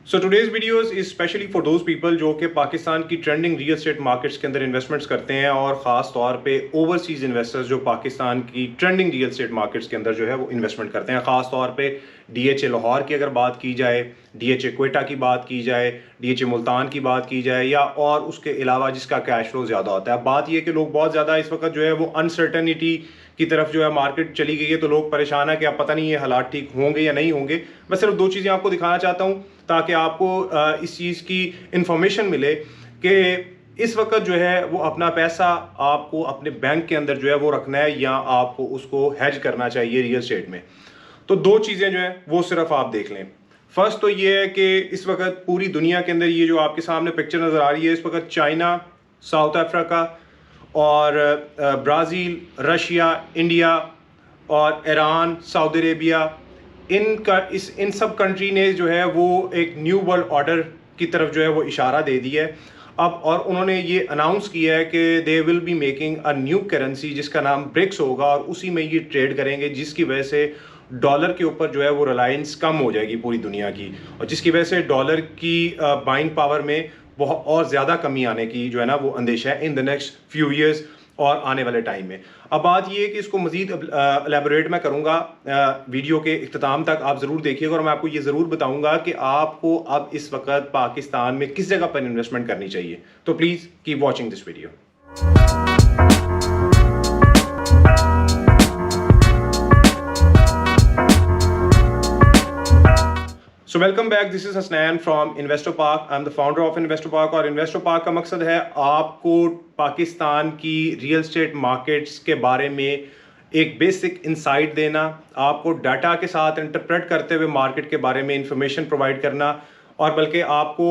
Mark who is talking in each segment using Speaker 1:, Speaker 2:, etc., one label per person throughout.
Speaker 1: So today's videos is specially for those people जो कि पाकिस्तान की ट्रेंडिंग रियल एस्टेट मार्केट्स के अंदर इन्वेस्टमेंट्स करते हैं और ख़ास तौर पे ओवरसीज इन्वेस्टर्स जो पाकिस्तान की ट्रेंडिंग रियल एस्टेट मार्केट्स के अंदर जो है वो इन्वेस्टमेंट करते हैं। ख़ास तौर पे डीएचए लाहौर की अगर बात की जाए, डीएचए क्वेटा की बात की जाए, डीएचए मुल्तान की बात की जाए या और उसके अलावा जिसका कैश फ्लो ज़्यादा होता है। बात यह कि लोग बहुत ज़्यादा इस वक्त जो है वो अनसर्टनिटी की तरफ जो है मार्केट चली गई है, तो लोग परेशान है कि अब पता नहीं ये हालात ठीक होंगे या नहीं होंगे। मैं सिर्फ दो चीज़ें आपको दिखाना चाहता हूँ ताकि आपको इस चीज़ की इंफॉर्मेशन मिले कि इस वक्त जो है वो अपना पैसा आपको अपने बैंक के अंदर जो है वो रखना है या आपको उसको हेज करना चाहिए रियल एस्टेट में। तो दो चीज़ें जो है वो सिर्फ आप देख लें। फर्स्ट तो ये है कि इस वक्त पूरी दुनिया के अंदर ये जो आपके सामने पिक्चर नज़र आ रही है, इस वक्त चाइना, साउथ अफ्रीका और ब्राज़ील, रशिया, इंडिया और ईरान, सऊदी अरेबिया, इन सब कंट्री ने जो है वो एक न्यू वर्ल्ड ऑर्डर की तरफ जो है वो इशारा दे दिया है अब। और उन्होंने ये अनाउंस किया है कि they will be making a new currency जिसका नाम ब्रिक्स होगा और उसी में ये ट्रेड करेंगे, जिसकी वजह से डॉलर के ऊपर जो है वो रिलायंस कम हो जाएगी पूरी दुनिया की, और जिसकी वजह से डॉलर की बाइंग पावर में बहुत और ज़्यादा कमी आने की जो है ना वो अंदेशा है in the next few years और आने वाले टाइम में। अब बात ये है कि इसको मज़ीद एलेबोरेट मैं करूँगा वीडियो के इख्तिताम तक, आप ज़रूर देखिएगा और मैं आपको ये ज़रूर बताऊँगा कि आपको अब इस वक्त पाकिस्तान में किस जगह पर इन्वेस्टमेंट करनी चाहिए। तो please keep watching this video. So welcome back, this is Hasnain from investor park. I am the founder of investor park और इन्वेस्टर पार्क का मकसद है आपको पाकिस्तान की रियल एस्टेट मार्केट्स के बारे में एक बेसिक इंसाइट देना, आपको डाटा के साथ इंटरप्रेट करते हुए मार्केट के बारे में इंफॉर्मेशन प्रोवाइड करना, और बल्कि आपको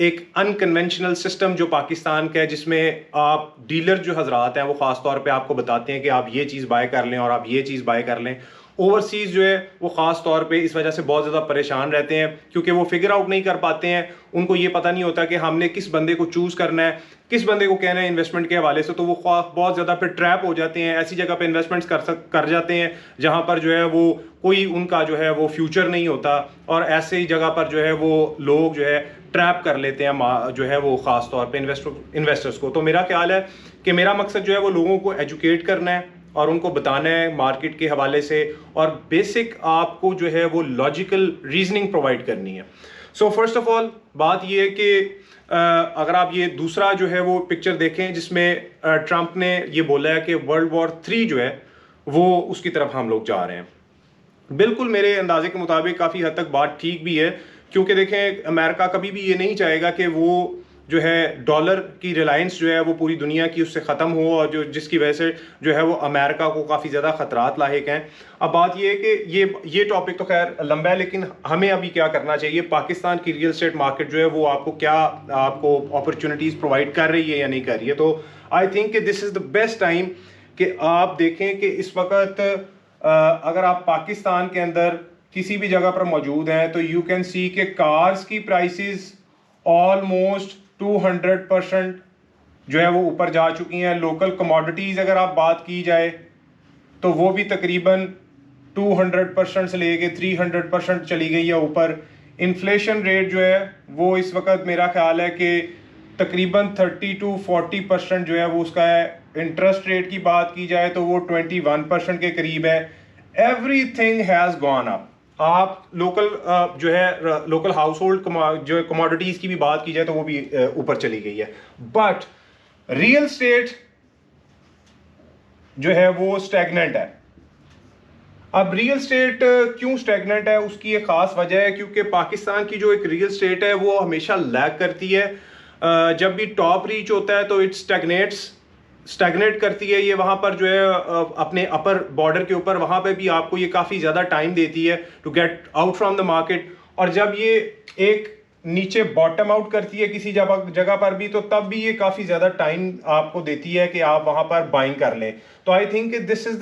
Speaker 1: एक अनकन्वेंशनल सिस्टम जो पाकिस्तान का है जिसमें आप डीलर जो हजरात हैं वो ख़ास तौर पे आपको बताते हैं कि आप ये चीज़ बाय कर लें और आप ये चीज़ बाय कर लें। ओवरसीज़ जो है वो ख़ास तौर पे इस वजह से बहुत ज़्यादा परेशान रहते हैं क्योंकि वो फिगर आउट नहीं कर पाते हैं। उनको ये पता नहीं होता कि हमने किस बंदे को चूज़ करना है, किस बंदे को कहना है इन्वेस्टमेंट के हवाले से, तो वो बहुत ज़्यादा फिर ट्रैप हो जाते हैं, ऐसी जगह पे इन्वेस्टमेंट्स कर जाते हैं जहाँ पर जो है वो कोई उनका जो है वो फ्यूचर नहीं होता, और ऐसे ही जगह पर जो है वो लोग जो है ट्रैप कर लेते हैं जो है वो ख़ास तौर पे इन्वेस्टर्स को। तो मेरा ख्याल है कि मेरा मकसद जो है वो लोगों को एजुकेट करना है और उनको बताना है मार्केट के हवाले से, और बेसिक आपको जो है वो लॉजिकल रीजनिंग प्रोवाइड करनी है। सो फर्स्ट ऑफ ऑल बात ये है कि अगर आप ये दूसरा जो है वो पिक्चर देखें जिसमें ट्रंप ने ये बोला है कि वर्ल्ड वॉर 3 जो है वो उसकी तरफ हम लोग जा रहे हैं। बिल्कुल मेरे अंदाजे के मुताबिक काफ़ी हद तक बात ठीक भी है, क्योंकि देखें अमेरिका कभी भी ये नहीं चाहेगा कि वो जो है डॉलर की रिलायंस जो है वो पूरी दुनिया की उससे ख़त्म हो, और जो जिसकी वजह से जो है वो अमेरिका को काफ़ी ज़्यादा ख़तरात लाहिक हैं। अब बात ये है कि ये टॉपिक तो खैर लंबा है, लेकिन हमें अभी क्या करना चाहिए, पाकिस्तान की रियल एस्टेट मार्केट जो है वो आपको अपॉर्चुनिटीज़ प्रोवाइड कर रही है या नहीं कर रही है। तो आई थिंक कि this is the best time कि आप देखें कि इस वक्त अगर आप पाकिस्तान के अंदर किसी भी जगह पर मौजूद हैं तो यू कैन सी के कार्स की प्राइसेस ऑलमोस्ट 200% जो है वो ऊपर जा चुकी हैं। लोकल कमोडिटीज़ अगर आप बात की जाए तो वो भी तकरीबन 200% से लेके 300% चली गई है ऊपर। इन्फ्लेशन रेट जो है वो इस वक्त मेरा ख्याल है कि तकरीबन 30 to 40% जो है वो उसका है। इंटरेस्ट रेट की बात की जाए तो वो 21% के करीब है। Everything has gone up. आप लोकल जो है लोकल हाउस होल्ड जो कमोडिटीज़ की भी बात की जाए तो वो भी ऊपर चली गई है। बट रियल एस्टेट जो है वो स्टैग्नेंट है। अब रियल एस्टेट क्यों स्टैग्नेंट है, उसकी एक ख़ास वजह है क्योंकि पाकिस्तान की जो एक रियल एस्टेट है वो हमेशा लैग करती है। जब भी टॉप रीच होता है तो इट स्टैग्नेट करती है। ये वहाँ पर जो है अपने अपर बॉर्डर के ऊपर वहाँ पे भी आपको ये काफ़ी ज़्यादा टाइम देती है to get out from the market, और जब ये एक नीचे बॉटम आउट करती है किसी जगह पर भी तो तब भी ये काफ़ी ज़्यादा टाइम आपको देती है कि आप वहाँ पर बाइंग कर लें। तो I think this is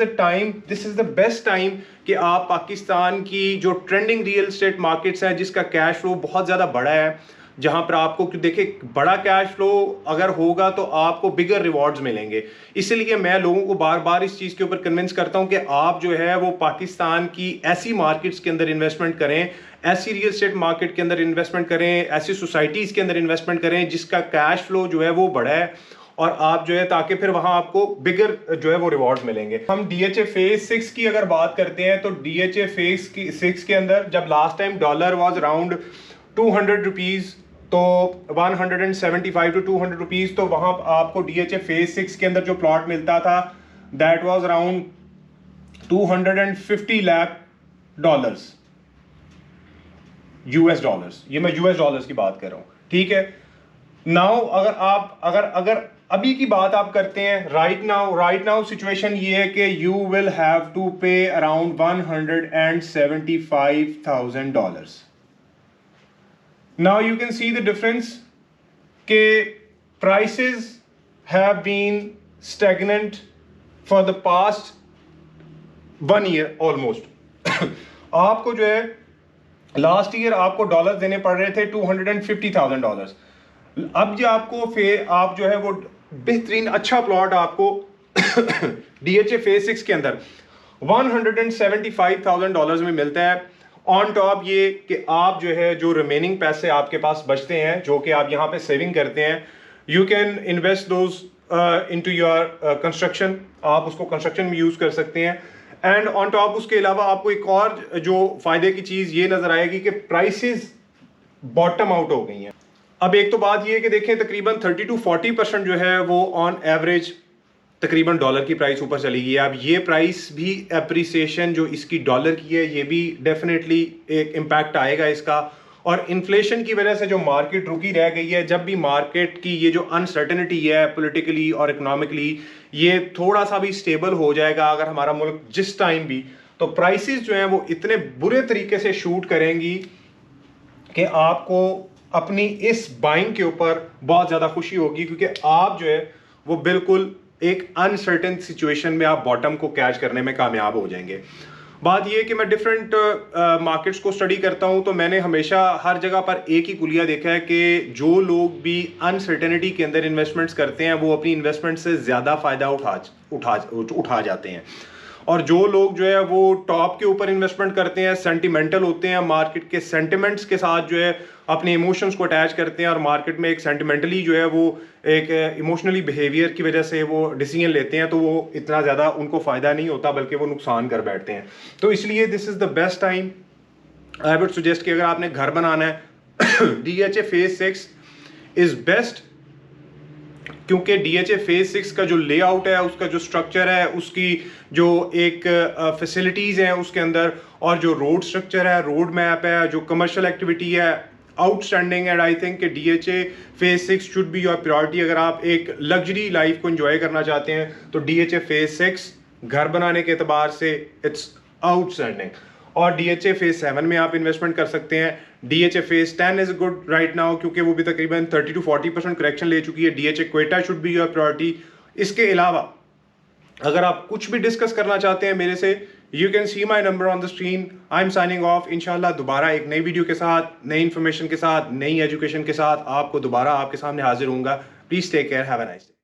Speaker 1: the best time कि आप पाकिस्तान की जो ट्रेंडिंग रियल एस्टेट मार्केट्स हैं जिसका कैश फ्लो बहुत ज़्यादा बड़ा है, जहां पर आपको देखिए बड़ा कैश फ्लो अगर होगा तो आपको बिगर रिवॉर्ड्स मिलेंगे। इसलिए मैं लोगों को बार बार इस चीज़ के ऊपर कन्विंस करता हूं कि आप जो है वो पाकिस्तान की ऐसी मार्केट्स के अंदर इन्वेस्टमेंट करें, ऐसी रियल एस्टेट मार्केट के अंदर इन्वेस्टमेंट करें, ऐसी सोसाइटीज़ के अंदर इन्वेस्टमेंट करें जिसका कैश फ्लो जो है वो बड़ा है, और आप जो है ताकि फिर वहां आपको बिगर जो है वो रिवॉर्ड्स मिलेंगे। हम डीएचए फेज 6 की अगर बात करते हैं तो डीएचए फेज 6 के अंदर जब last time dollar was around 200 rupees, तो 175 टू 200 रुपीज, तो वहां आपको डीएचए फेज 6 के अंदर जो प्लॉट मिलता था that was around 250 lakh dollars, US dollars. ये मैं यूएस डॉलर्स की बात कर रहा हूं, ठीक है। नाउ अगर आप अगर अभी की बात आप करते हैं, राइट नाउ सिचुएशन ये है कि you will have to pay around $175,000। Now you can see the difference के prices have been stagnant for the past 1 year almost. आपको जो है लास्ट ईयर आपको डॉलर देने पड़ रहे थे $250,000। अब जो आप जो है वो बेहतरीन अच्छा प्लॉट आपको डीएचए फेज 6 के अंदर $175,000 में मिलता है। ऑन टॉप ये कि आप जो है जो रिमेनिंग पैसे आपके पास बचते हैं जो कि आप यहाँ पे सेविंग करते हैं, you can invest those into your construction. आप उसको कंस्ट्रक्शन में यूज कर सकते हैं। एंड ऑन टॉप उसके अलावा आपको एक और जो फायदे की चीज ये नजर आएगी कि प्राइसेस बॉटम आउट हो गई हैं। अब एक तो बात ये है कि देखें तकरीबन 30 to 40% जो है वो ऑन एवरेज तकरीबन डॉलर की प्राइस ऊपर चली गई है। अब ये प्राइस भी एप्रिसिएशन जो इसकी डॉलर की है ये भी डेफिनेटली एक इम्पैक्ट आएगा इसका, और इन्फ्लेशन की वजह से जो मार्केट रुकी रह गई है। जब भी मार्केट की ये जो अनसर्टेनिटी है पॉलिटिकली और इकोनॉमिकली ये थोड़ा सा भी स्टेबल हो जाएगा अगर हमारा मुल्क जिस टाइम भी, तो प्राइसेस जो हैं वो इतने बुरे तरीके से शूट करेंगी कि आपको अपनी इस बाइंग के ऊपर बहुत ज़्यादा खुशी होगी, क्योंकि आप जो है वो बिल्कुल एक अनसर्टेन सिचुएशन में आप बॉटम को कैच करने में कामयाब हो जाएंगे। बात यह कि मैं डिफरेंट मार्केट्स को स्टडी करता हूं, तो मैंने हमेशा हर जगह पर एक ही कुलिया देखा है कि जो लोग भी अनसर्टेनिटी के अंदर इन्वेस्टमेंट्स करते हैं वो अपनी इन्वेस्टमेंट से ज़्यादा फ़ायदा उठा जाते हैं, और जो लोग जो है वो टॉप के ऊपर इन्वेस्टमेंट करते हैं, सेंटिमेंटल होते हैं, मार्केट के सेंटिमेंट्स के साथ जो है अपने इमोशंस को अटैच करते हैं, और मार्केट में एक सेंटिमेंटली जो है वो एक इमोशनली बिहेवियर की वजह से वो डिसीजन लेते हैं, तो वो इतना ज़्यादा उनको फ़ायदा नहीं होता बल्कि वो नुकसान कर बैठते हैं। तो इसलिए this is the best time I would suggest कि अगर आपने घर बनाना है डीएचए फेज 6 इज़ बेस्ट, क्योंकि डीएचए फेज 6 का जो लेआउट है, उसका जो स्ट्रक्चर है, उसकी जो एक फैसिलिटीज़ हैं उसके अंदर, और जो रोड स्ट्रक्चर है, रोड मैप है, जो कमर्शियल एक्टिविटी है, आउटस्टैंडिंग। एंड आई थिंक कि DHA phase 6 should be your priority. अगर आप एक लग्जरी लाइफ को एंजॉय करना चाहते हैं तो डीएचए फेज 6 घर बनाने के एतबार से इट्स आउटस्टैंडिंग, और डीएचए फेज 7 में आप इन्वेस्टमेंट कर सकते हैं। DHA phase 10 is good right now, क्योंकि वो भी तकरीबन 30 to 40% करेक्शन ले चुकी है। DHA Quetta should be your priority. इसके अलावा अगर आप कुछ भी डिस्कस करना चाहते हैं मेरे से, you can C my number on the screen. I am signing off. इंशाल्लाह दोबारा एक नई वीडियो के साथ, नई इन्फॉर्मेशन के साथ, नई एजुकेशन के साथ आपको दोबारा आपके सामने हाजिर होऊंगा। Please take care, have a nice day.